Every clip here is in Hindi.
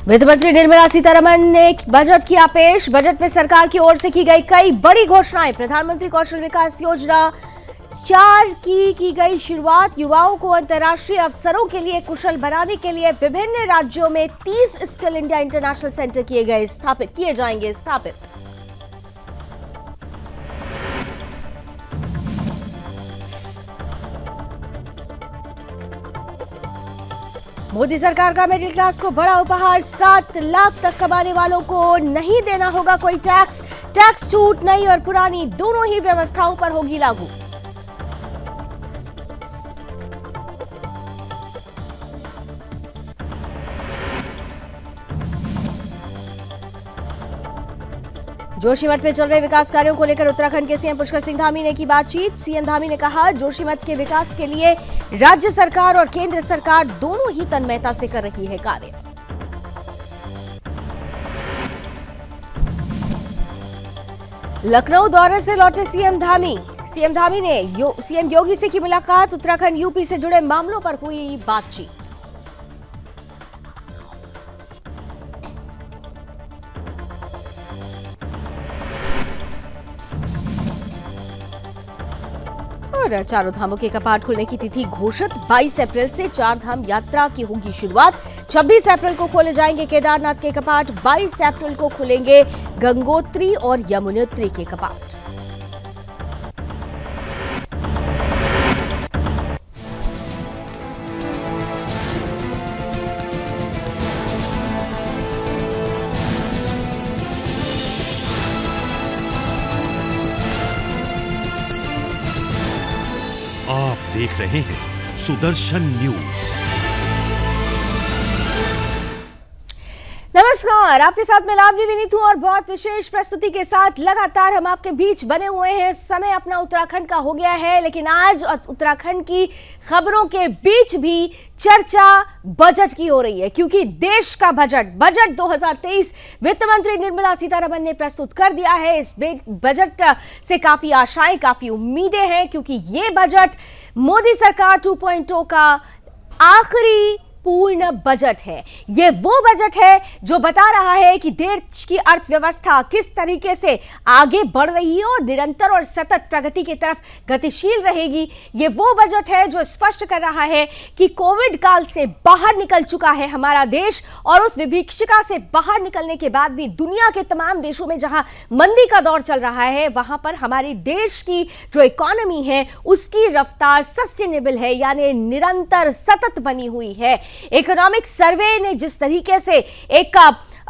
वित्त मंत्री निर्मला सीतारमण ने बजट किया पेश। बजट में सरकार की ओर से की गई कई बड़ी घोषणाएं। प्रधानमंत्री कौशल विकास योजना 4 की गई शुरुआत। युवाओं को अंतर्राष्ट्रीय अवसरों के लिए कुशल बनाने के लिए विभिन्न राज्यों में 30 स्किल इंडिया इंटरनेशनल सेंटर किए जाएंगे स्थापित। मोदी सरकार का मिडिल क्लास को बड़ा उपहार। 7 लाख तक कमाने वालों को नहीं देना होगा कोई टैक्स छूट नई और पुरानी दोनों ही व्यवस्थाओं पर होगी लागू। जोशीमठ में चल रहे विकास कार्यों को लेकर उत्तराखंड के सीएम पुष्कर सिंह धामी ने की बातचीत। सीएम धामी ने कहा, जोशीमठ के विकास के लिए राज्य सरकार और केंद्र सरकार दोनों ही तन्मयता से कर रही है कार्य। लखनऊ दौरे से लौटे सीएम धामी ने सीएम योगी से की मुलाकात। उत्तराखंड यूपी से जुड़े मामलों पर हुई बातचीत। और चारों धामों के कपाट खुलने की तिथि घोषित। 22 अप्रैल से 4 धाम यात्रा की होगी शुरुआत। 26 अप्रैल को खोले जाएंगे केदारनाथ के कपाट। 22 अप्रैल को खुलेंगे गंगोत्री और यमुनोत्री के कपाट। आप देख रहे हैं सुदर्शन न्यूज। नमस्कार, आपके साथ मैं लावनी विनीत हूं और बहुत विशेष प्रस्तुति के साथ लगातार हम आपके बीच बने हुए हैं। समय अपना उत्तराखंड का हो गया है, लेकिन आज उत्तराखंड की खबरों के बीच भी चर्चा बजट की हो रही है, क्योंकि देश का बजट 2023 वित्त मंत्री निर्मला सीतारमण ने प्रस्तुत कर दिया है। इस बजट से काफी आशाएं, काफी उम्मीदें हैं, क्योंकि ये बजट मोदी सरकार 2.0 का आखिरी पूर्ण बजट है। ये वो बजट है जो बता रहा है कि देश की अर्थव्यवस्था किस तरीके से आगे बढ़ रही है और निरंतर और सतत प्रगति की तरफ गतिशील रहेगी। ये वो बजट है जो स्पष्ट कर रहा है कि कोविड काल से बाहर निकल चुका है हमारा देश, और उस विभीषिका से बाहर निकलने के बाद भी दुनिया के तमाम देशों में जहां मंदी का दौर चल रहा है, वहां पर हमारे देश की जो इकोनॉमी है उसकी रफ्तार सस्टेनेबल है, यानी निरंतर सतत बनी हुई है। इकोनॉमिक सर्वे ने जिस तरीके से एक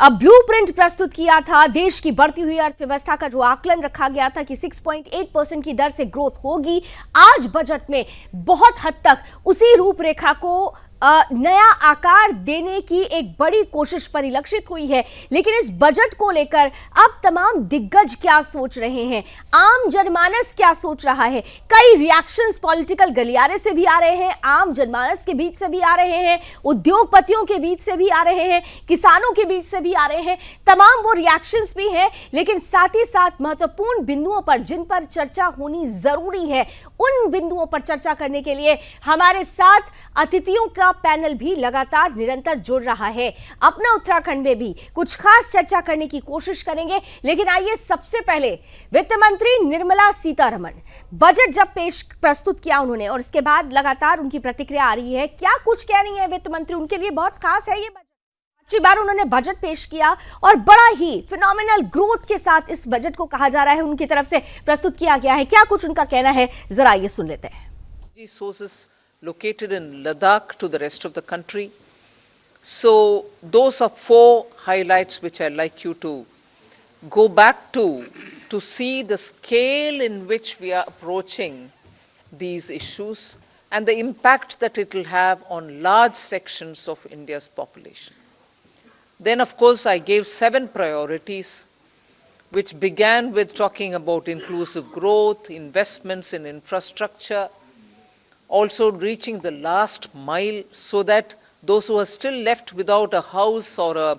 ब्लूप्रिंट प्रस्तुत किया था, देश की बढ़ती हुई अर्थव्यवस्था का जो आकलन रखा गया था कि 6.8% की दर से ग्रोथ होगी, आज बजट में बहुत हद तक उसी रूपरेखा को नया आकार देने की एक बड़ी कोशिश परिलक्षित हुई है। लेकिन इस बजट को लेकर अब तमाम दिग्गज क्या सोच रहे हैं, आम जनमानस क्या सोच रहा है, कई रिएक्शंस पॉलिटिकल गलियारे से भी आ रहे हैं, आम जनमानस के बीच से भी आ रहे हैं, उद्योगपतियों के बीच से भी आ रहे हैं, किसानों के बीच से भी आ रहे हैं। तमाम वो रिएक्शंस भी हैं, लेकिन साथ ही साथ महत्वपूर्ण बिंदुओं पर जिन पर चर्चा होनी जरूरी है, उन बिंदुओं पर चर्चा करने के लिए हमारे साथ अतिथियों का पैनल भी लगातार निरंतर जुड़ रहा है। अपना उत्तराखंड में भी कुछ खास चर्चा करने की कोशिश करेंगे, लेकिन आइए सबसे पहले वित्त मंत्री निर्मला सीतारमण बजट जब प्रस्तुत किया उन्होंने, और इसके बाद लगातार उनकी प्रतिक्रिया आ रही है। क्या कुछ कह रही है वित्त मंत्री, उनके लिए बहुत खास है ये बजट। पिछली बार उन्होंने बजट पेश किया और बड़ा ही फिनोमिनल ग्रोथ के साथ इस बजट को कहा जा रहा है उनकी तरफ से प्रस्तुत किया गया है। क्या कुछ उनका कहना है, जरा ये सुन लेते हैं। Located in Ladakh to the rest of the country. So those are 4 highlights which I'd like you to go back to see the scale in which we are approaching these issues and the impact that it will have on large sections of India's population. Then of course I gave 7 priorities which began with talking about inclusive growth, investments in infrastructure, also reaching the last mile so that those who are still left without a house or a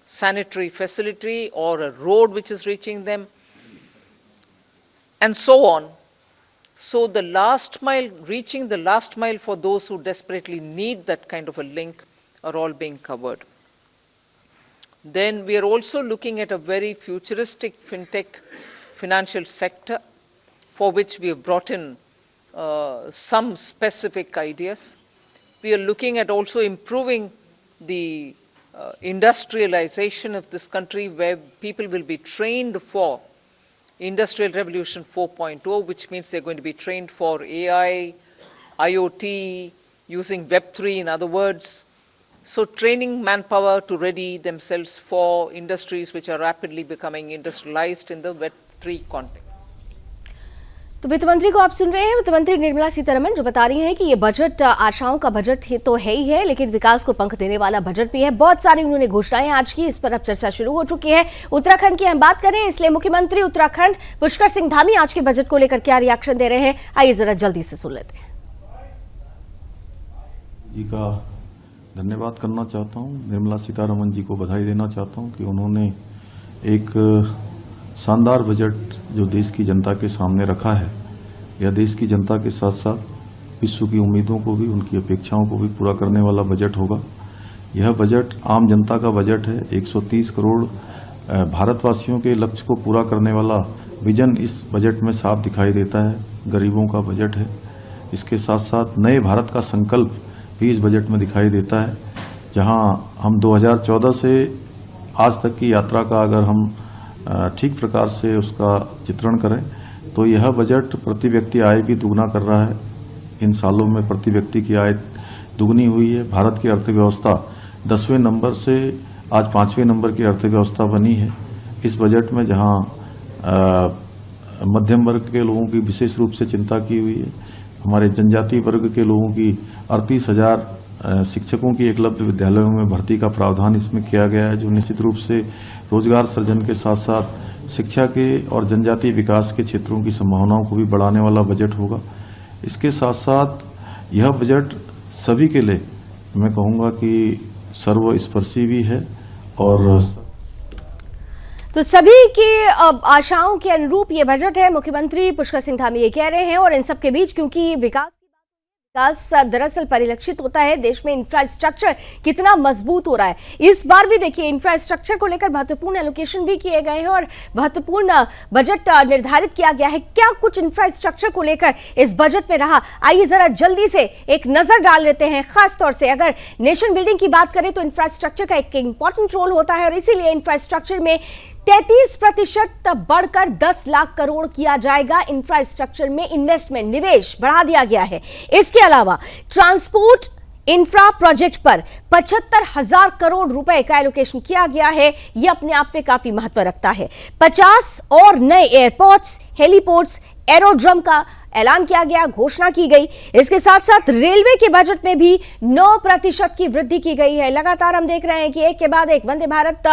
sanitary facility or a road which is reaching them, and so on. So the last mile, reaching the last mile for those who desperately need that kind of a link are all being covered. Then we are also looking at a very futuristic fintech financial sector for which we have brought in some specific ideas. We are looking at also improving the industrialization of this country, where people will be trained for Industrial Revolution 4.0, which means they're going to be trained for AI, IoT, using Web3 in other words. So training manpower to ready themselves for industries which are rapidly becoming industrialized in the Web3 context. तो वित्त मंत्री को आप सुन रहे हैं, वित्त मंत्री निर्मला सीतारमण जो बता रही हैं कि ये बजट आशाओं का बजट तो है ही है, लेकिन विकास को पंख देने वाला बजट भी है। बहुत सारी उन्होंने घोषणाएं आज की, इस पर अब चर्चा शुरू हो चुकी है। उत्तराखंड की हम बात करें, इसलिए मुख्यमंत्री उत्तराखंड पुष्कर सिंह धामी आज के बजट को लेकर क्या रिएक्शन दे रहे हैं, आइए जरा जल्दी से सुन लेते हैं। जी का धन्यवाद करना चाहता हूं, निर्मला सीतारमण जी को बधाई देना चाहता हूं कि उन्होंने एक शानदार बजट जो देश की जनता के सामने रखा है, यह देश की जनता के साथ साथ विश्व की उम्मीदों को भी, उनकी अपेक्षाओं को भी पूरा करने वाला बजट होगा। यह बजट आम जनता का बजट है। 130 करोड़ भारतवासियों के लक्ष्य को पूरा करने वाला विजन इस बजट में साफ दिखाई देता है। गरीबों का बजट है। इसके साथ साथ नए भारत का संकल्प भी इस बजट में दिखाई देता है। जहां हम 2014 से आज तक की यात्रा का अगर हम ठीक प्रकार से उसका चित्रण करें तो यह बजट प्रति व्यक्ति आय भी दुगना कर रहा है। इन सालों में प्रति व्यक्ति की आय दुगनी हुई है। भारत की अर्थव्यवस्था 10वें नंबर से आज 5वें नंबर की अर्थव्यवस्था बनी है। इस बजट में जहां मध्यम वर्ग के लोगों की विशेष रूप से चिंता की हुई है, हमारे जनजातीय वर्ग के लोगों की 38,000 शिक्षकों की एकलव्य विद्यालयों में भर्ती का प्रावधान इसमें किया गया है, जो निश्चित रूप से रोजगार सृजन के साथ साथ शिक्षा के और जनजातीय विकास के क्षेत्रों की संभावनाओं को भी बढ़ाने वाला बजट होगा। इसके साथ साथ यह बजट सभी के लिए मैं कहूंगा कि सर्वस्पर्शी भी है और तो सभी की आशाओं के अनुरूप ये बजट है। मुख्यमंत्री पुष्कर सिंह धामी ये कह रहे हैं, और इन सब के बीच क्योंकि विकास दरअसल परिलक्षित होता है, देश में इंफ्रास्ट्रक्चर कितना मजबूत हो रहा है। इस बार भी देखिए इंफ्रास्ट्रक्चर को लेकर महत्वपूर्ण एलोकेशन भी किए गए हैं और महत्वपूर्ण बजट निर्धारित किया गया है। क्या कुछ इंफ्रास्ट्रक्चर को लेकर इस बजट में रहा, आइए जरा जल्दी से एक नजर डाल लेते हैं। खासतौर से अगर नेशन बिल्डिंग की बात करें तो इंफ्रास्ट्रक्चर का एक इंपॉर्टेंट रोल होता है और इसीलिए इंफ्रास्ट्रक्चर में 33% बढ़कर 10 लाख करोड़ किया जाएगा। इंफ्रास्ट्रक्चर में इन्वेस्टमेंट, निवेश बढ़ा दिया गया है। इसके अलावा ट्रांसपोर्ट इंफ्रा प्रोजेक्ट पर 75,000 करोड़ रुपए का एलोकेशन किया गया है। यह अपने आप में काफी महत्व रखता है। 50 और नए एयरपोर्ट्स, हेलीपोर्ट्स, एरोड्रम का ऐलान किया गया, घोषणा की गई। इसके साथ साथ रेलवे के बजट में भी 9% की वृद्धि की गई है। लगातार हम देख रहे हैं कि एक के बाद एक वंदे भारत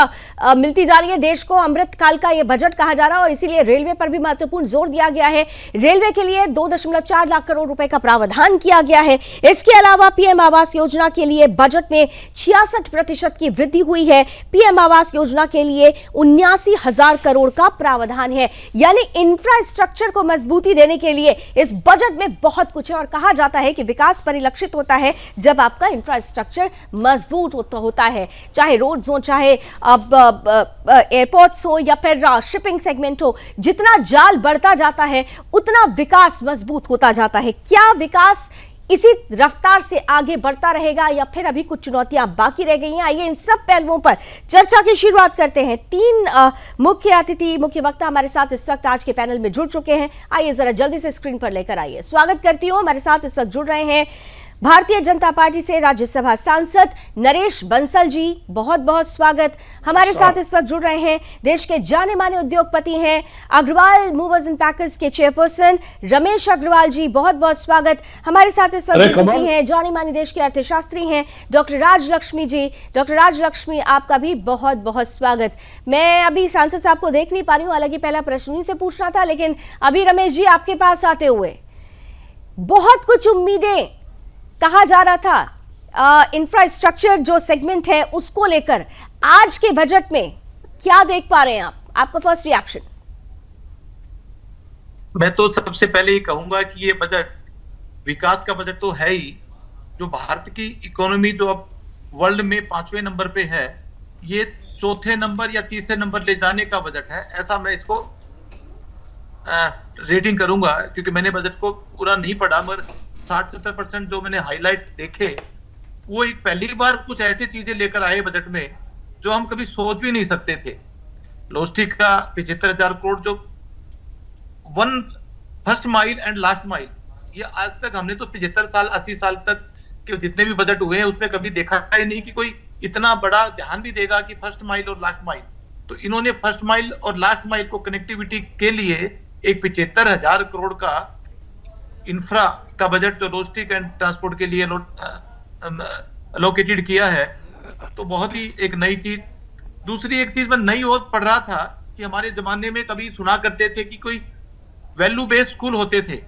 मिलती जा रही है। देश को अमृत काल का यह बजट कहा जा रहा है और इसीलिए रेलवे पर भी महत्वपूर्ण जोर दिया गया है। रेलवे के लिए 2.4 लाख करोड़ रुपए का प्रावधान किया गया है। इसके अलावा पीएम आवास योजना के लिए बजट में 66% की वृद्धि हुई है। पीएम आवास योजना के लिए 79,000 करोड़ का प्रावधान है। यानी इंफ्रास्ट्रक्चर को मजबूती देने के लिए इस बजट में बहुत कुछ है और कहा जाता है कि विकास परिलक्षित होता है जब आपका इंफ्रास्ट्रक्चर मजबूत होता है, चाहे रोड्स हो, चाहे अब एयरपोर्ट्स हो या फिर शिपिंग सेगमेंट हो। जितना जाल बढ़ता जाता है उतना विकास मजबूत होता जाता है। क्या विकास इसी रफ्तार से आगे बढ़ता रहेगा या फिर अभी कुछ चुनौतियां बाकी रह गई हैं? आइए इन सब पहलुओं पर चर्चा की शुरुआत करते हैं। 3 मुख्य अतिथि, मुख्य वक्ता हमारे साथ इस वक्त आज के पैनल में जुड़ चुके हैं। आइए जरा जल्दी से स्क्रीन पर लेकर आइए। स्वागत करती हूं, हमारे साथ इस वक्त जुड़ रहे हैं भारतीय जनता पार्टी से राज्यसभा सांसद नरेश बंसल जी, बहुत बहुत स्वागत। हमारे साथ इस वक्त जुड़ रहे हैं देश के जाने माने उद्योगपति हैं, अग्रवाल मूवर्स एंड पैकर्स के चेयरपर्सन रमेश अग्रवाल जी, बहुत बहुत स्वागत। हमारे साथ इस वक्त जुड़ चुकी हैं जाने माने देश के अर्थशास्त्री हैं डॉक्टर राजलक्ष्मी जी। डॉक्टर राजलक्ष्मी, आपका भी बहुत बहुत स्वागत। मैं अभी सांसद साहब को देख नहीं पा रही हूँ, हालांकि पहला प्रश्न उन्हीं से पूछना था, लेकिन अभी रमेश जी आपके पास आते हुए बहुत कुछ उम्मीदें कहा जा रहा था इंफ्रास्ट्रक्चर जो सेगमेंट है उसको लेकर, आज के बजट में क्या देख पा रहे हैं आप? आपका फर्स्ट रिएक्शन। मैं तो सबसे पहले ये कहूंगा कि ये बजट विकास का बजट तो है ही। जो भारत की इकोनॉमी जो अब वर्ल्ड में 5वें नंबर पे है, ये चौथे नंबर या तीसरे नंबर ले जाने का बजट है, ऐसा मैं इसको रेटिंग करूंगा, क्योंकि मैंने बजट को पूरा नहीं पढ़ा, मगर 60-70% जो मैंने हाईलाइट देखे, वो एक पहली बार कुछ ऐसी चीजें लेकर आए बजट में जो हम कभी सोच भी नहीं सकते थे। लॉजिस्टिक का 75,000 करोड़, जो first mile and last mile, ये आज तक हमने तो 75 साल 80 साल तक के जितने भी बजट हुए हैं उसमें कभी देखा ही नहीं कि कोई इतना बड़ा ध्यान भी देगा कि फर्स्ट माइल और लास्ट माइल। तो इन्होंने फर्स्ट माइल और लास्ट माइल को कनेक्टिविटी के लिए एक 75,000 करोड़ का इंफ्रा का बजट लॉजिस्टिक एंड ट्रांसपोर्ट के लिए एलोकेटेड किया है, तो बहुत ही एक नई चीज। दूसरी एक चीज मैं नई और पढ़ रहा था कि हमारे जमाने में कभी सुना करते थे कि कोई वैल्यू बेस्ड स्कूल होते थे।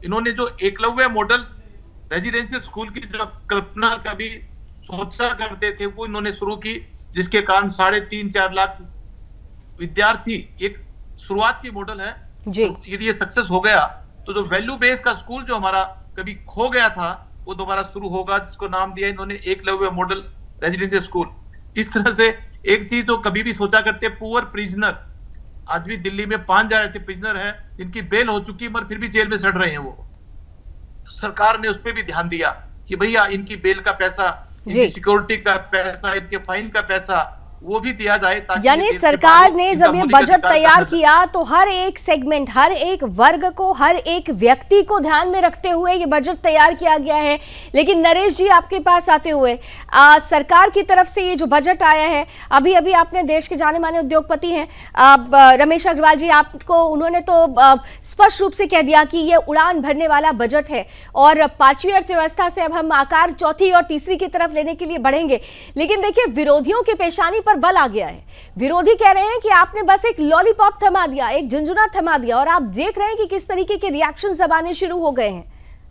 इन्होंने जो एकलव्य मॉडल रेजिडेंशियल स्कूल की जो कल्पना कभी सोचा करते थे वो इन्होंने शुरू की, जिसके कारण 3.5-4 लाख विद्यार्थी, एक शुरुआत की मॉडल है जी। तो यदि ये सक्सेस हो गया तो जो वैल्यू बेस्ड का स्कूल जो हमारा कभी खो गया था वो दोबारा शुरू होगा, जिसको नाम दिया इन्होंने एकलव्य मॉडल रेजिडेंशियल स्कूल। इस तरह से एक चीज तो कभी भी सोचा करते, पुअर प्रिजनर, आज भी दिल्ली में 5,000 ऐसे प्रिजनर हैं जिनकी बेल हो चुकी है मगर फिर भी जेल में सड़ रहे हैं। वो सरकार ने उस पर भी ध्यान दिया कि भैया इनकी बेल का पैसा, इनकी सिक्योरिटी का पैसा, इनके फाइन का पैसा वो भी दिया जाए, ताकि यानी सरकार ने जब ये बजट तैयार किया तो हर एक सेगमेंट, हर एक वर्ग को, हर एक व्यक्ति को ध्यान में रखते हुए ये बजट तैयार किया गया है। लेकिन नरेश जी आपके पास आते हुए सरकार की तरफ से ये जो बजट आया है, अभी अभी आपने देश के जाने माने उद्योगपति हैं रमेश अग्रवाल जी, आपको उन्होंने तो स्पष्ट रूप से कह दिया कि ये उड़ान भरने वाला बजट है और 5वीं अर्थव्यवस्था से अब हम आकार 4थी और तीसरी की तरफ लेने के लिए बढ़ेंगे। लेकिन देखिए विरोधियों की पेशानी पर बल आ गया है। विरोधी कह रहे हैं कि आपने बस एक लॉलीपॉप थमा दिया, एक झुनझुना थमा दिया, और आप देख रहे हैं कि किस तरीके के रिएक्शन अब आने शुरू हो गए हैं।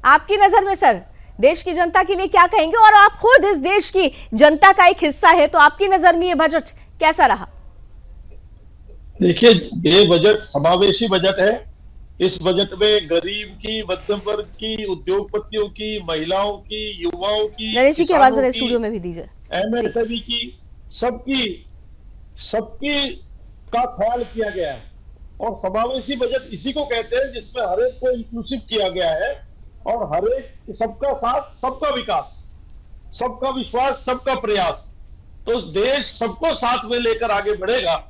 आपकी नजर में सर देश की जनता के लिए क्या कहेंगे, और आप खुद इस देश की जनता का एक हिस्सा है, तो आपकी नजर में ये बजट कैसा रहा? देखिए, ये बजट समावेशी बजट है। इस बजट में गरीब की, मध्यम वर्ग की, उद्योगपतियों की, महिलाओं की, युवाओं की, नरेश जी की आवाज स्टूडियो में भी दीजिए, एमएसएमई की, सबकी का ख्याल किया गया है। और समावेशी बजट इसी को कहते हैं जिसमें हर एक को इंक्लूसिव किया गया है और हर एक, सबका साथ सबका विकास, सबका विश्वास, सबका प्रयास। तो देश सबको साथ में लेकर आगे बढ़ेगा,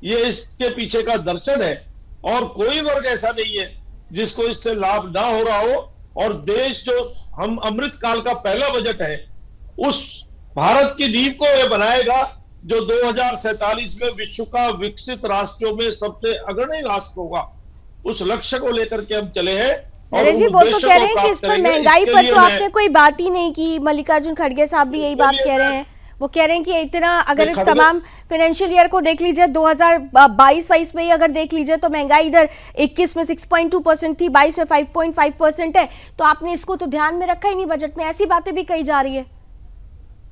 ये इसके पीछे का दर्शन है। और कोई वर्ग ऐसा नहीं है जिसको इससे लाभ ना हो रहा हो। और देश जो हम अमृत काल का पहला बजट है, उस भारत की नींव को यह बनाएगा जो 2047 में विश्व का विकसित राष्ट्रों में सबसे अग्रणी राष्ट्र होगा। उस लक्ष्य को लेकर के हम चले हैं। नरेश जी वो तो कह रहे हैं कि इस पर महंगाई पर तो आपने कोई बात ही नहीं की। मल्लिकार्जुन खड़गे साहब भी यही बात कह रहे हैं। वो कह रहे हैं कि इतना, अगर तमाम फाइनेंशियल ईयर को देख लीजिए, 2022-23 में ही अगर देख लीजिए तो महंगाई इधर 21 में 6.2% थी, 22 में 5.5% है। तो आपने इसको तो ध्यान में रखा ही नहीं बजट में, ऐसी बातें भी कही जा रही है।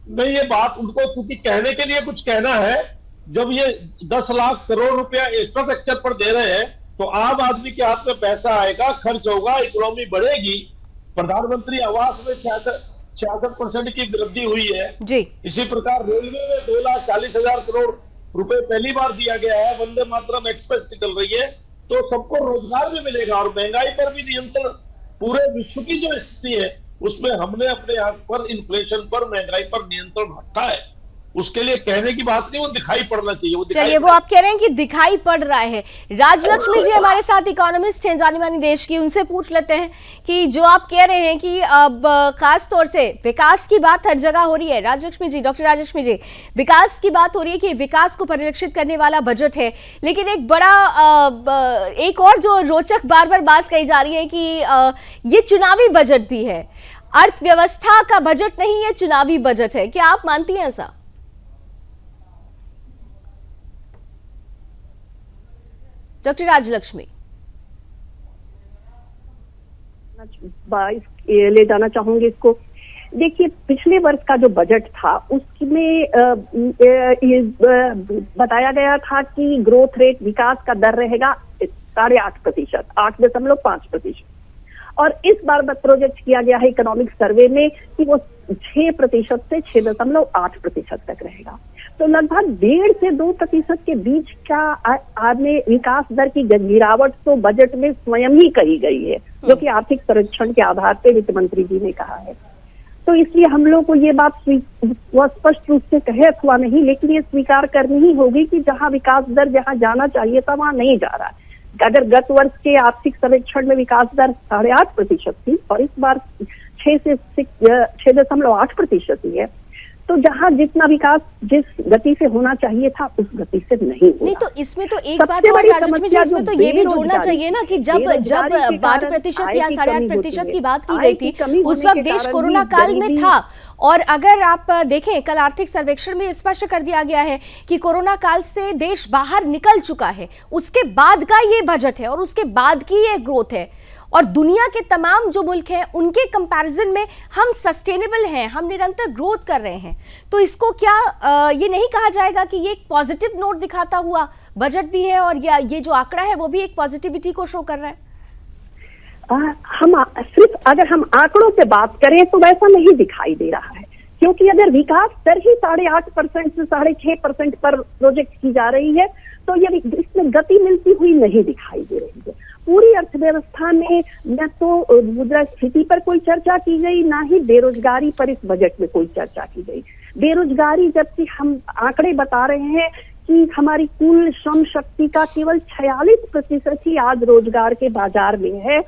नहीं, ये बात उनको क्योंकि कहने के लिए कुछ कहना है। जब ये 10 लाख करोड़ रुपया इंफ्रास्ट्रक्चर पर दे रहे हैं तो आम आदमी के हाथ में पैसा आएगा, खर्च होगा, इकोनॉमी बढ़ेगी। प्रधानमंत्री आवास में 66% की वृद्धि हुई है जी। इसी प्रकार रेलवे में 2,40,000 करोड़ रुपए पहली बार दिया गया है। वंदे मातरम एक्सप्रेस निकल रही है, तो सबको रोजगार भी मिलेगा और महंगाई पर भी नियंत्रण। पूरे विश्व की जो स्थिति है उसमें हमने अपने यहाँ पर इन्फ्लेशन पर, महंगाई पर नियंत्रण रखा है। उसके लिए कहने की बात नहीं, वो दिखाई पड़ना चाहिए। वो चलिए, वो आप कह रहे हैं कि दिखाई पड़ रहा है। राजलक्ष्मी जी हमारे साथ इकोनॉमिस्ट हैं जानी मानी देश की, उनसे पूछ लेते हैं कि जो आप कह रहे हैं कि अब खास तौर से विकास की बात हर जगह हो रही है। राजलक्ष्मी जी, डॉक्टर राजलक्ष्मी जी, विकास की बात हो रही है कि विकास को परिलक्षित करने वाला बजट है, लेकिन एक बड़ा एक और जो रोचक बार बार बात कही जा रही है कि ये चुनावी बजट भी है, अर्थव्यवस्था का बजट नहीं, ये चुनावी बजट है। क्या आप मानती हैं ऐसा? डॉक्टर राजलक्ष्मी, ले जाना चाहूंगी इसको। देखिए, पिछले वर्ष का जो बजट था उसमें बताया गया था कि ग्रोथ रेट, विकास का दर रहेगा 8.5%, 8.5%। और इस बार प्रोजेक्ट किया गया है इकोनॉमिक सर्वे में कि वो 6% से 6.8% तक रहेगा। तो लगभग 1.5 से 2% के बीच का आपने विकास दर की गिरावट तो बजट में स्वयं ही कही गई है, जो कि आर्थिक सर्वेक्षण के आधार पर वित्त मंत्री जी ने कहा है। तो इसलिए हम लोग को ये बात स्पष्ट रूप से कहे अथवा नहीं, लेकिन ये स्वीकार करनी ही होगी कि जहां विकास दर जहां जाना चाहिए था वहां नहीं जा रहा है। अगर गत वर्ष के आर्थिक सर्वेक्षण में विकास दर 8.5% थी और इस बार 6 से 6.8% ही है, तो जहां जितना विकास जिस गति से होना चाहिए था उस गति से नहीं हो नहीं, रहा। तो इसमें तो एक बात और राजलक्ष्मी जी, इसमें तो ये भी जोड़ना चाहिए ना कि जब 12% या 8.5% की बात की गई थी उस वक्त देश कोरोना काल में था। और अगर आप देखें कल आर्थिक सर्वेक्षण में स्पष्ट कर दिया गया है कि कोरोना काल से देश बाहर निकल चुका है, उसके बाद का ये बजट है और उसके बाद की ये ग्रोथ है। और दुनिया के तमाम जो मुल्क हैं उनके कंपैरिजन में हम सस्टेनेबल हैं, हम निरंतर ग्रोथ कर रहे हैं। तो इसको क्या ये नहीं कहा जाएगा कि ये एक पॉजिटिव नोट दिखाता हुआ बजट भी है और ये जो आंकड़ा है वो भी एक पॉजिटिविटी को शो कर रहा है? हम सिर्फ अगर हम आंकड़ों पे बात करें तो वैसा नहीं दिखाई दे रहा है, क्योंकि अगर विकास दर ही 8.5% से 6.5% पर प्रोजेक्ट की जा रही है तो ये इसमें गति मिलती हुई नहीं दिखाई दे रही है। पूरी अर्थव्यवस्था में न तो मुद्रास्फीति पर कोई चर्चा की गई, ना ही बेरोजगारी पर इस बजट में कोई चर्चा की गई। बेरोजगारी, जबकि हम आंकड़े बता रहे हैं कि हमारी कुल श्रम शक्ति का केवल 46% ही आज रोजगार के बाजार में है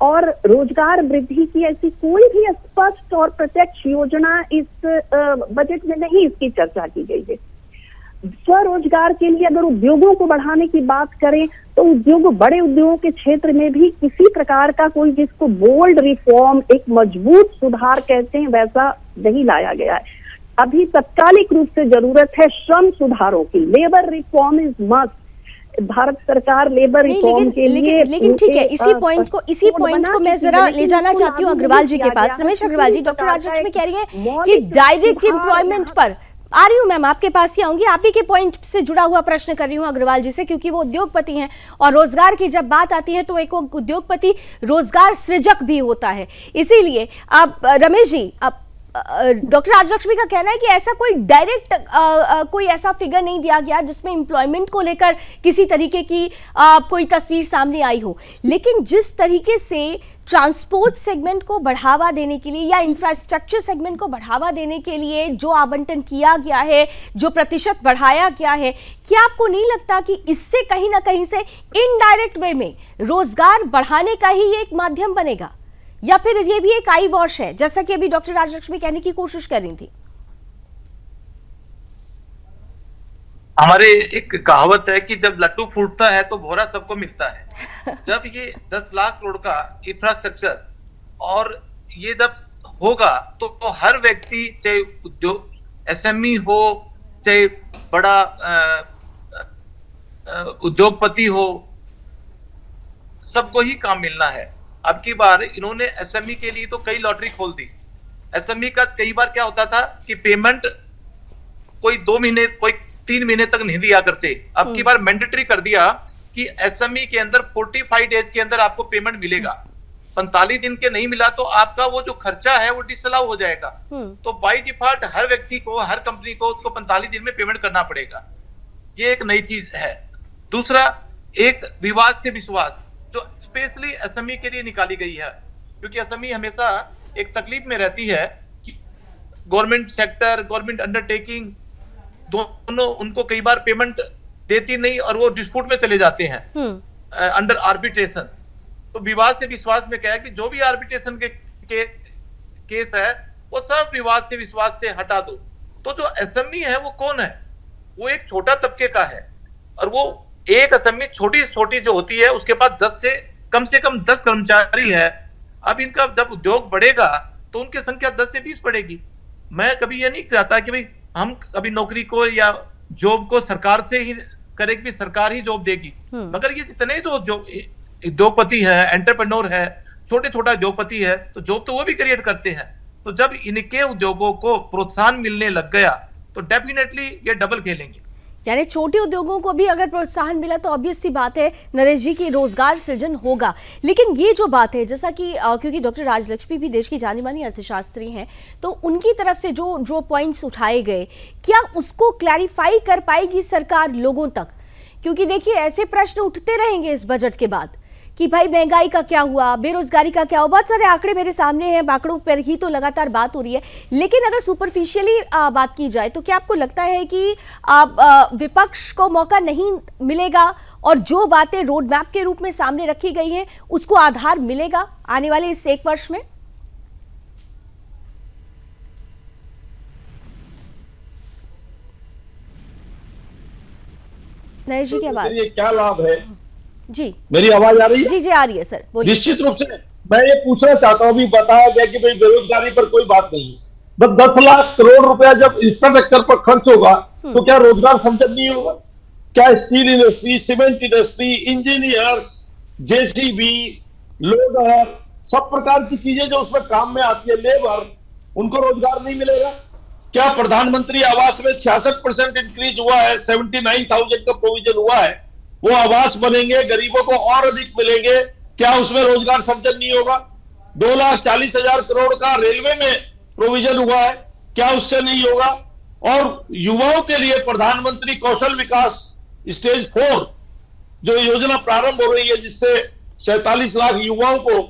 और रोजगार वृद्धि की ऐसी कोई भी स्पष्ट और प्रत्यक्ष योजना इस बजट में नहीं इसकी चर्चा की गई है। स्वरोजगार के लिए अगर उद्योगों को बढ़ाने की बात करें तो बड़े उद्योगों के क्षेत्र में भी किसी प्रकार का कोई जिसको बोल्ड रिफॉर्म, एक मजबूत सुधार कहते हैं, वैसा नहीं लाया गया है। अभी तत्कालिक रूप से जरूरत है श्रम सुधारों की। Labour reform is must. Bharat सरकार लेबर रिफॉर्म के लिए लेकिन ठीक है, इसी पॉइंट को मैं जरा ले जाना चाहती हूँ अग्रवाल जी के पास। रमेश अग्रवाल जी, डॉक्टर राजलक्ष्मी कह रही है कि डायरेक्ट एम्प्लॉयमेंट पर आ रही हूँ मैम, आपके पास ही आऊंगी। आप ही के पॉइंट से जुड़ा हुआ प्रश्न कर रही हूँ अग्रवाल जी से, क्योंकि वो उद्योगपति हैं और रोजगार की जब बात आती है तो एक उद्योगपति रोजगार सृजक भी होता है। इसीलिए अब रमेश जी, अब डॉक्टर राजलक्ष्मी का कहना है कि ऐसा कोई डायरेक्ट कोई ऐसा फिगर नहीं दिया गया जिसमें एम्प्लॉयमेंट को लेकर किसी तरीके की कोई तस्वीर सामने आई हो, लेकिन जिस तरीके से ट्रांसपोर्ट सेगमेंट को बढ़ावा देने के लिए या इंफ्रास्ट्रक्चर सेगमेंट को बढ़ावा देने के लिए जो आवंटन किया गया है, जो प्रतिशत बढ़ाया गया है, क्या आपको नहीं लगता कि इससे कहीं ना कहीं से इनडायरेक्ट वे में रोजगार बढ़ाने का ही एक माध्यम बनेगा, या फिर ये भी एक आई वॉश है, जैसा कि अभी डॉक्टर राजलक्ष्मी कहने की कोशिश कर रही थी? हमारे एक कहावत है कि जब लड्डू फूटता है तो भोरा सबको मिलता है। जब ये 10 लाख करोड़ का इंफ्रास्ट्रक्चर और ये जब होगा तो हर व्यक्ति, चाहे उद्योग एसएमई हो, चाहे बड़ा उद्योगपति हो, सबको ही काम मिलना है। अब की बार इन्होंने एसएमई के लिए तो कई लॉटरी खोल दी। एसएमई का कई बार क्या होता था कि पेमेंट कोई 2 महीने, कोई 3 महीने तक नहीं दिया करते। अब की बार मैंडेटरी कर दिया कि एसएमई के अंदर 45 डेज के अंदर आपको पेमेंट मिलेगा। 45 दिन के नहीं मिला तो आपका वो जो खर्चा है वो डिसअलाउ हो जाएगा। तो बाय डिफॉल्ट हर व्यक्ति को, हर कंपनी को उसको 45 दिन में पेमेंट करना पड़ेगा। ये एक नई चीज है। दूसरा, एक विवाद से विश्वास जो स्पेशली एसएमई के लिए निकाली गई है, क्योंकि एसएमई हमेशा एक तकलीफ में रहती है कि गवर्नमेंट सेक्टर, गवर्नमेंट अंडरटेकिंग दोनों उनको कई बार पेमेंट देती नहीं और वो डिस्प्यूट में चले जाते हैं अंडर आर्बिट्रेशन। तो विवाद से विश्वास में क्या है कि जो भी आर्बिट्रेशन के केस है वो सब विवाद से विश्वास से हटा दो। तो जो एसएमई है वो कौन है? वो एक छोटा तबके का है और वो एक एसएमई छोटी जो होती है उसके पास 10 से कम 10 कर्मचारी है। अब इनका जब उद्योग बढ़ेगा तो उनकी संख्या 10 से 20 बढ़ेगी। मैं कभी ये नहीं चाहता कि भाई हम कभी नौकरी को या जॉब को सरकार से ही करें कि सरकार ही जॉब देगी, मगर ये जितने जो उद्योगपति है, एंटरप्रेन्योर है, छोटा उद्योगपति है, तो जॉब तो वो भी क्रिएट करते हैं। तो जब इनके उद्योगों को प्रोत्साहन मिलने लग गया तो डेफिनेटली ये डबल खेलेंगे। यानी छोटे उद्योगों को भी अगर प्रोत्साहन मिला तो ऑब्वियस सी बात है नरेश जी की रोजगार सृजन होगा। लेकिन ये जो बात है, जैसा कि क्योंकि डॉक्टर राजलक्ष्मी भी देश की जानी मानी अर्थशास्त्री हैं, तो उनकी तरफ से जो पॉइंट्स उठाए गए, क्या उसको क्लैरिफाई कर पाएगी सरकार लोगों तक? क्योंकि देखिए ऐसे प्रश्न उठते रहेंगे इस बजट के बाद कि भाई महंगाई का क्या हुआ, बेरोजगारी का क्या हुआ। बहुत सारे आंकड़े मेरे सामने हैं, आंकड़ों पर ही तो लगातार बात हो रही है। लेकिन अगर सुपरफिशियली बात की जाए तो क्या आपको लगता है कि विपक्ष को मौका नहीं मिलेगा और जो बातें रोड मैप के रूप में सामने रखी गई हैं उसको आधार मिलेगा आने वाले इस एक वर्ष में? नरेश जी की आवाज। ये क्या लाभ है? जी मेरी आवाज आ रही है? जी जी आ रही है सर, बोलिए। निश्चित रूप से मैं ये पूछना चाहता हूं, अभी बताया गया कि भाई बेरोजगारी पर कोई बात नहीं है, बस 10 लाख करोड़ रुपया जब इंफ्रास्ट्रक्चर पर खर्च होगा तो क्या रोजगार सृजन नहीं होगा? क्या steel industry, cement industry, engineers, JCB, loader, सब प्रकार की चीजें जो उसमें काम में आती है, लेबर, उनको रोजगार नहीं मिलेगा? क्या प्रधानमंत्री आवास में 66% इंक्रीज हुआ है, 79,000 का प्रोविजन हुआ है, वो आवास बनेंगे, गरीबों को और अधिक मिलेंगे, क्या उसमें रोजगार सृजन नहीं होगा? 2,40,000 करोड़ का रेलवे में प्रोविजन हुआ है, क्या उससे नहीं होगा? और युवाओं के लिए प्रधानमंत्री कौशल विकास स्टेज 4 जो योजना प्रारंभ हो रही है, जिससे 47 लाख युवाओं को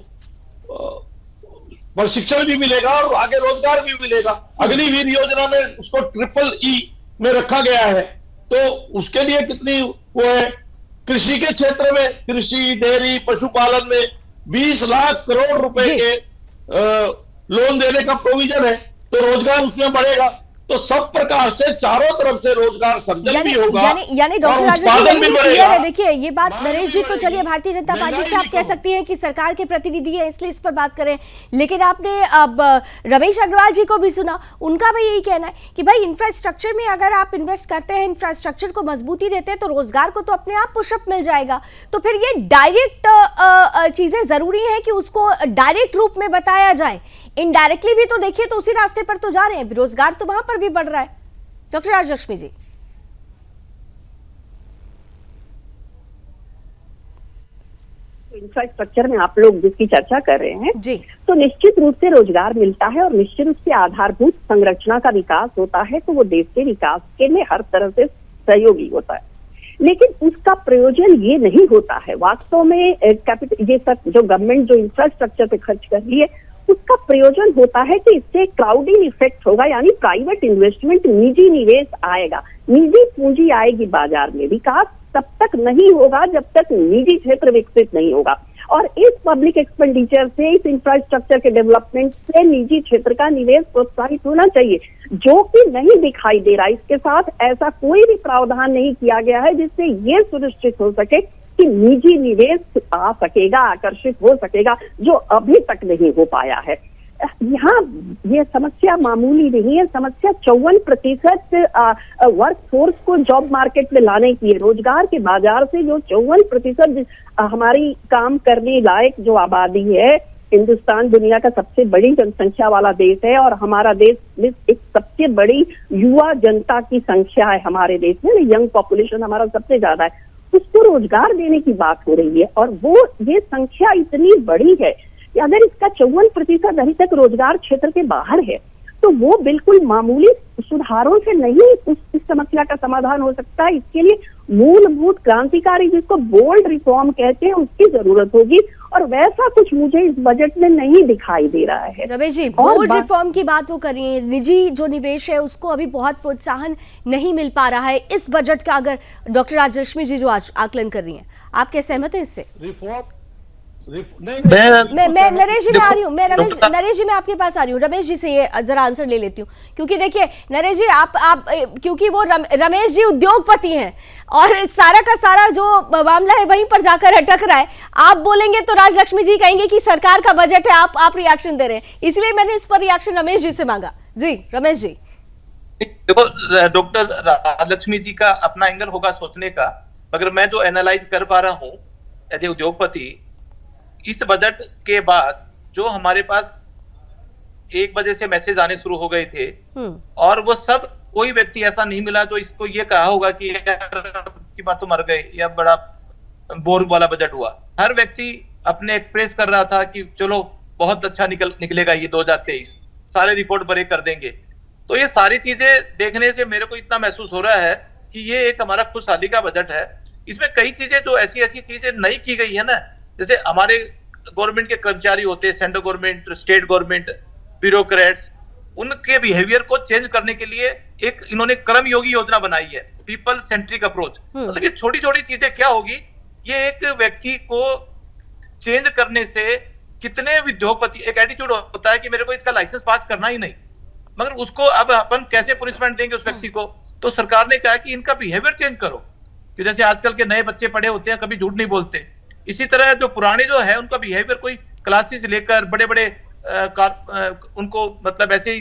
प्रशिक्षण भी मिलेगा और आगे रोजगार भी मिलेगा। अग्निवीर योजना में उसको EEE में रखा गया है, तो उसके लिए कितनी वो है। कृषि के क्षेत्र में, कृषि, डेयरी, पशुपालन में 20 लाख करोड़ रुपए के लोन देने का प्रोविजन है, तो रोजगार उसमें बढ़ेगा। तो सब प्रकार से चारों तरफ से रोजगार सृजन भी होगा, यानी डॉक्टर राजलक्ष्मी क्लियर है। देखिए ये बात नरेश जी, तो चलिए भारतीय जनता पार्टी से आप कह सकती हैं कि सरकार के प्रतिनिधि है इसलिए इस पर बात करें, लेकिन आपने अब रमेश अग्रवाल जी को भी सुना, उनका भी यही कहना है कि भाई इंफ्रास्ट्रक्चर में अगर आप इन्वेस्ट करते हैं, इंफ्रास्ट्रक्चर को मजबूती देते हैं तो रोजगार को तो अपने आप पुशअप मिल जाएगा। तो फिर ये डायरेक्ट चीजें जरूरी है कि उसको डायरेक्ट रूप में बताया जाए, इनडायरेक्टली भी तो देखिए तो उसी रास्ते पर तो जा रहे हैं, बेरोजगार तो वहां पर भी बढ़ रहा है। डॉक्टर राजलक्ष्मी जी, इंफ्रास्ट्रक्चर में आप लोग जिसकी चर्चा कर रहे हैं जी, तो निश्चित रूप से रोजगार मिलता है और निश्चित रूप से आधारभूत संरचना का विकास होता है, तो वो देश के विकास के लिए हर तरह से सहयोगी होता है। लेकिन उसका प्रयोजन ये नहीं होता है वास्तव में। कैपिटल ये सब जो गवर्नमेंट जो इंफ्रास्ट्रक्चर पे खर्च कर रही है, उसका प्रयोजन होता है कि इससे क्राउडिंग इफेक्ट होगा, यानी प्राइवेट इन्वेस्टमेंट, निजी निवेश आएगा, निजी पूंजी आएगी बाजार में। विकास तब तक नहीं होगा जब तक निजी क्षेत्र विकसित नहीं होगा, और इस पब्लिक एक्सपेंडिचर से, इस इंफ्रास्ट्रक्चर के डेवलपमेंट से निजी क्षेत्र का निवेश प्रोत्साहित होना चाहिए, जो कि नहीं दिखाई दे रहा। इसके साथ ऐसा कोई भी प्रावधान नहीं किया गया है जिससे ये सुनिश्चित हो सके कि निजी निवेश आ सकेगा, आकर्षित हो सकेगा, जो अभी तक नहीं हो पाया है। यहाँ ये समस्या मामूली नहीं है, समस्या 54% वर्क फोर्स को जॉब मार्केट में लाने की है। रोजगार के बाजार से जो 54% हमारी काम करने लायक जो आबादी है, हिंदुस्तान दुनिया का सबसे बड़ी जनसंख्या वाला देश है और हमारा देश में एक सबसे बड़ी युवा जनता की संख्या है हमारे देश में, यंग पॉपुलेशन हमारा सबसे ज्यादा है, उसको रोजगार देने की बात हो रही है। और वो ये संख्या इतनी बड़ी है कि अगर इसका 54% अभी तक रोजगार क्षेत्र के बाहर है, तो वो बिल्कुल मामूली सुधारों से नहीं इस समस्या का समाधान हो सकता है। इसके लिए मूलभूत क्रांतिकारी, जिसको बोल्ड रिफॉर्म कहते हैं, उसकी जरूरत होगी, और वैसा कुछ मुझे इस बजट में नहीं दिखाई दे रहा है। रमेश जी, बोल्ड रिफॉर्म की बात वो कर रही है, निजी जो निवेश है उसको अभी बहुत प्रोत्साहन नहीं मिल पा रहा है इस बजट का, अगर डॉक्टर राजलक्ष्मी जी जो आकलन कर रही हैं, आप क्या सहमत हैं इससे? मैं नरेश जी में आ रही हूँ, नरेश जी मैं आपके पास आ रही हूँ, रमेश जी से ये जरा आंसर ले लेती हूँ, क्योंकि देखिए नरेश जी आप क्योंकि वो रमेश जी उद्योगपति हैं और सारा का सारा जो मामला है वहीं पर जाकर अटक रहा है। आप बोलेंगे तो राजलक्ष्मी जी कहेंगे कि सरकार का बजट है, आप रिएक्शन दे रहे हैं, इसलिए मैंने इस पर रिएक्शन रमेश जी से मांगा। जी रमेश जी। देखो, डॉक्टर राजलक्ष्मी जी का अपना एंगल होगा सोचने का, मगर मैं जो एनालाइज कर पा रहा हूँ एज ए उद्योगपति, इस बजट के बाद जो हमारे पास 1 बजे से मैसेज आने शुरू हो गए थे और वो सब कोई व्यक्ति ऐसा नहीं मिला जो इसको ये कहा होगा कि यार की बात तो मर गए या बड़ा बोर वाला बजट हुआ। हर व्यक्ति अपने एक्सप्रेस कर रहा था कि चलो बहुत अच्छा निकलेगा ये 2023, सारे रिपोर्ट भरे कर देंगे। तो ये सारी चीजें देखने से मेरे को इतना महसूस हो रहा है कि ये एक हमारा खुशहाली का बजट है। इसमें कई चीजें जो ऐसी ऐसी चीजें नहीं की गई है ना, जैसे हमारे गवर्नमेंट के कर्मचारी होते हैं, central government, state government, bureaucrats, उनके बिहेवियर को चेंज करने के लिए एक इन्होंने कर्मयोगी योजना बनाई है, पीपल सेंट्रिक अप्रोच। मतलब ये छोटी छोटी चीजें क्या होगी, ये एक व्यक्ति को चेंज करने से कितने उद्योगपति, एक एटीट्यूड होता है कि मेरे को इसका लाइसेंस पास करना ही नहीं, मगर उसको अब अपन कैसे पनिशमेंट देंगे उस व्यक्ति को। तो सरकार ने कहा कि इनका बिहेवियर चेंज करो, कि जैसे आजकल के नए बच्चे पढ़े होते हैं, कभी झूठ नहीं बोलते। इसी तरह जो पुराने जो है उनका बिहेवियर कोई क्लासेस लेकर बड़े बड़े उनको मतलब ऐसे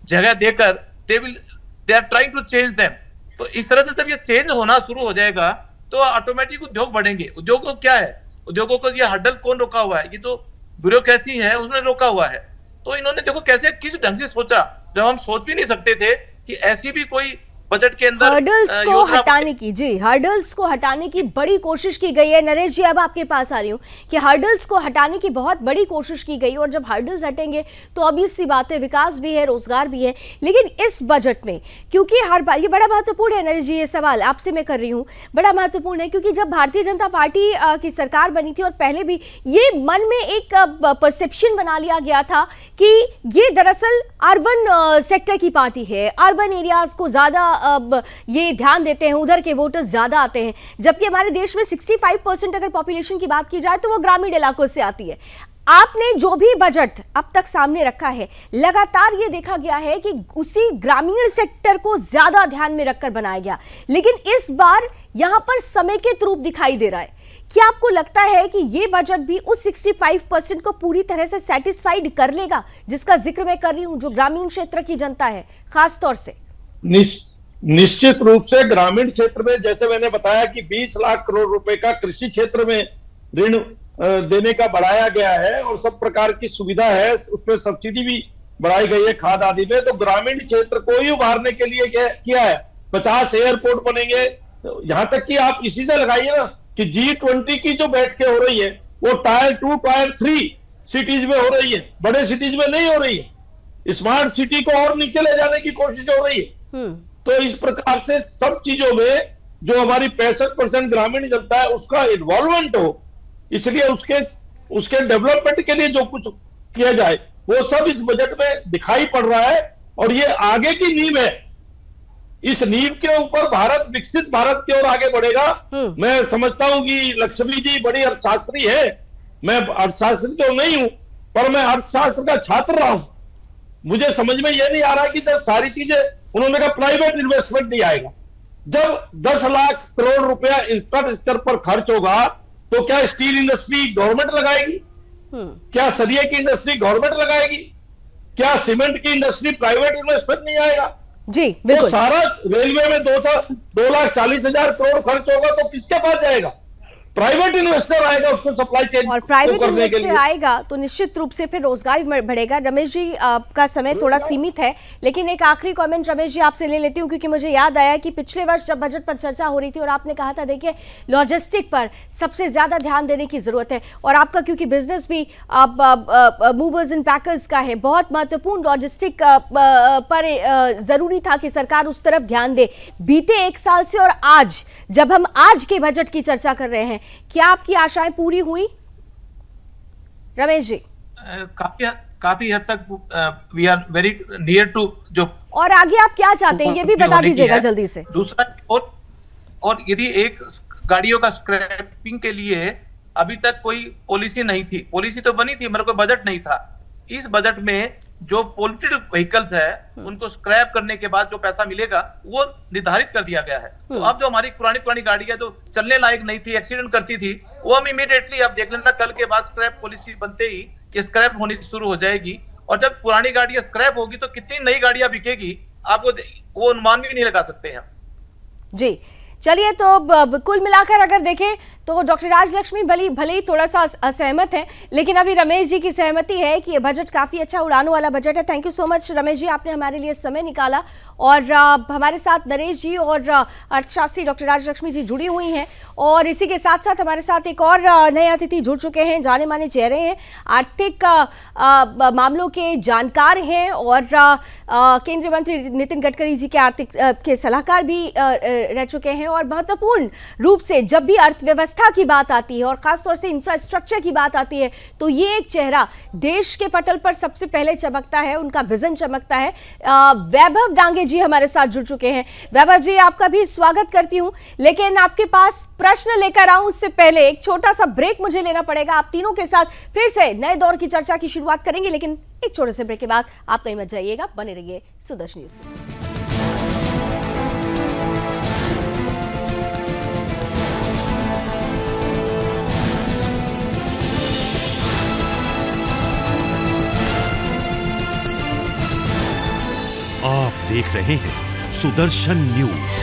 जगह देकर they are trying to change them. तो इस तरह से जब ये चेंज होना शुरू हो जाएगा तो ऑटोमेटिक उद्योग बढ़ेंगे। उद्योगों को क्या है, उद्योगों को ये हर्डल कौन रोका हुआ है, ये तो ब्यूरोक्रेसी है उसने रोका हुआ है। तो इन्होंने देखो कैसे किस ढंग से सोचा, जब हम सोच भी नहीं सकते थे कि ऐसी भी कोई बजट के अंदर हर्डल्स को हटाने की, जी हर्डल्स को हटाने की बड़ी कोशिश की गई है। नरेश जी अब आपके पास आ रही हूँ कि हर्डल्स को हटाने की बहुत बड़ी कोशिश की गई, और जब हर्डल्स हटेंगे तो ऑब्वियस सी बात है विकास भी है, रोजगार भी है। लेकिन इस बजट में क्योंकि हर बार ये बड़ा महत्वपूर्ण है, नरेश जी ये सवाल आपसे मैं कर रही हूँ, बड़ा महत्वपूर्ण है क्योंकि जब भारतीय जनता पार्टी की सरकार बनी थी और पहले भी ये मन में एक परसेप्शन बना लिया गया था कि ये दरअसल अर्बन सेक्टर की पार्टी है, अर्बन एरियाज को ज्यादा ये ध्यान देते हैं, उधर के वोटर्स ज्यादा आते हैं, जबकि हमारे देश में 65% अगर पॉपुलेशन की बात की जाए तो वो ग्रामीण इलाकों से आती है। आपने जो भी बजट अब तक सामने रखा है, लगातार ये देखा गया है कि उसी ग्रामीण सेक्टर को ज्यादा ध्यान में रखकर बनाया गया, लेकिन इस बार यहां पर समेकित रूप दिखाई दे रहा है। क्या आपको लगता है कि ये बजट भी उस 65% को पूरी तरह से सेटिस्फाइड कर लेगा जिसका जिक्र मैं कर रही हूं, जो ग्रामीण क्षेत्र की जनता है खास तौर से? निश्चित रूप से ग्रामीण क्षेत्र में, जैसे मैंने बताया कि 20 लाख करोड़ रुपए का कृषि क्षेत्र में ऋण देने का बढ़ाया गया है और सब प्रकार की सुविधा है, उसमें सब्सिडी भी बढ़ाई गई है खाद आदि में। तो ग्रामीण क्षेत्र को ही उभारने के लिए किया है। 50 एयरपोर्ट बनेंगे, यहां तक कि आप इसी से लगाइए ना कि G20 की जो बैठकें हो रही है वो टायर 2 टायर 3 सिटीज में हो रही है, बड़े सिटीज में नहीं हो रही है। स्मार्ट सिटी को और नीचे ले जाने की कोशिश हो रही है। तो इस प्रकार से सब चीजों में जो हमारी 65% ग्रामीण जनता है उसका इन्वॉल्वमेंट हो, इसलिए उसके डेवलपमेंट के लिए जो कुछ किया जाए वो सब इस बजट में दिखाई पड़ रहा है। और ये आगे की नींव है, इस नींव के ऊपर भारत विकसित भारत की ओर आगे बढ़ेगा। मैं समझता हूं कि लक्ष्मी जी बड़ी अर्थशास्त्री है, मैं अर्थशास्त्री तो नहीं हूं पर मैं अर्थशास्त्र का छात्र रहा हूं। मुझे समझ में यह नहीं आ रहा कि जब सारी चीजें, उन्होंने कहा प्राइवेट इन्वेस्टमेंट नहीं आएगा, जब 10 लाख करोड़ रुपया इंफ्रास्ट्रक्चर पर खर्च होगा तो क्या स्टील इंडस्ट्री गवर्नमेंट लगाएगी? क्या सरिये की इंडस्ट्री गवर्नमेंट लगाएगी? क्या सीमेंट की इंडस्ट्री प्राइवेट इन्वेस्टमेंट नहीं आएगा? जी बिल्कुल। तो सारा रेलवे में 2,40,000 करोड़ खर्च होगा तो किसके पास जाएगा? प्राइवेट इन्वेस्टर आएगा उसको सप्लाई चेन, और प्राइवेट इन्वेस्टर आएगा तो निश्चित रूप से फिर रोजगार बढ़ेगा। रमेश जी आपका समय थोड़ा सीमित है, लेकिन एक आखिरी कमेंट रमेश जी आपसे ले लेती हूँ क्योंकि मुझे याद आया कि पिछले वर्ष जब बजट पर चर्चा हो रही थी और आपने कहा था देखिए लॉजिस्टिक पर सबसे ज्यादा ध्यान देने की जरूरत है, और आपका क्योंकि बिजनेस भी मूवर्स एंड पैकर्स का है, बहुत महत्वपूर्ण लॉजिस्टिक पर जरूरी था कि सरकार उस तरफ ध्यान दे। बीते एक साल से और आज जब हम आज के बजट की चर्चा कर रहे हैं, क्या आपकी आशाएं पूरी हुई रमेश जी? काफी हद तक we are very near to जो, और आगे आप क्या चाहते हैं ये भी बता दीजिएगा जल्दी से। दूसरा, और यदि एक गाड़ियों का स्क्रैपिंग के लिए अभी तक कोई पॉलिसी नहीं थी, पॉलिसी तो बनी थी मगर कोई बजट नहीं था। इस बजट में जो पोल्यूटेड व्हीकल्स है उनको स्क्रैप करने के बाद जो पैसा मिलेगा वो निर्धारित कर दिया गया है। तो अब जो हमारी पुरानी गाड़ियां जो चलने लायक नहीं थी, एक्सीडेंट करती थी, वो हम इमीडिएटली, अब देख लेना कल के बाद स्क्रैप पॉलिसी बनते ही ये स्क्रैप होनी शुरू हो जाएगी। और जब पुरानी गाड़ियां स्क्रैप होगी तो कितनी नई गाड़ियां बिकेगी आपको वो अनुमान भी नहीं लगा सकते हैं। जी चलिए, तो कुल मिलाकर अगर देखें तो डॉक्टर राजलक्ष्मी भले ही थोड़ा सा असहमत है, लेकिन अभी रमेश जी की सहमति है कि ये बजट काफी अच्छा उड़ानों वाला बजट है। Thank you so much Ramesh ji, आपने हमारे लिए समय निकाला। और हमारे साथ नरेश जी और अर्थशास्त्री डॉक्टर राजलक्ष्मी जी जुड़ी हुई हैं, और इसी के साथ साथ हमारे साथ एक और नए अतिथि जुड़ चुके हैं, जाने माने चेहरे हैं, आर्थिक मामलों के जानकार हैं और केंद्रीय मंत्री नितिन गडकरी जी के आर्थिक के सलाहकार भी रह चुके हैं। और महत्वपूर्ण रूप से जब भी अर्थव्यवस्था की बात आती है और खासतौर से इंफ्रास्ट्रक्चर की बात आती है, तो ये एक चेहरा देश के पटल पर सबसे पहले चमकता है, उनका विजन चमकता है। वैभव डांगे जी हमारे साथ जुड़ चुके हैं। वैभव जी, आपका भी स्वागत करती हूं, लेकिन आपके पास प्रश्न लेकर आऊं उससे पहले एक छोटा सा ब्रेक मुझे लेना पड़ेगा। आप तीनों के साथ फिर से नए दौर की चर्चा की शुरुआत करेंगे, लेकिन एक छोटे से ब्रेक के बाद आप कहीं मत जाइएगा, बने रहिए सुदर्शन न्यूज में। आप देख रहे हैं सुदर्शन न्यूज।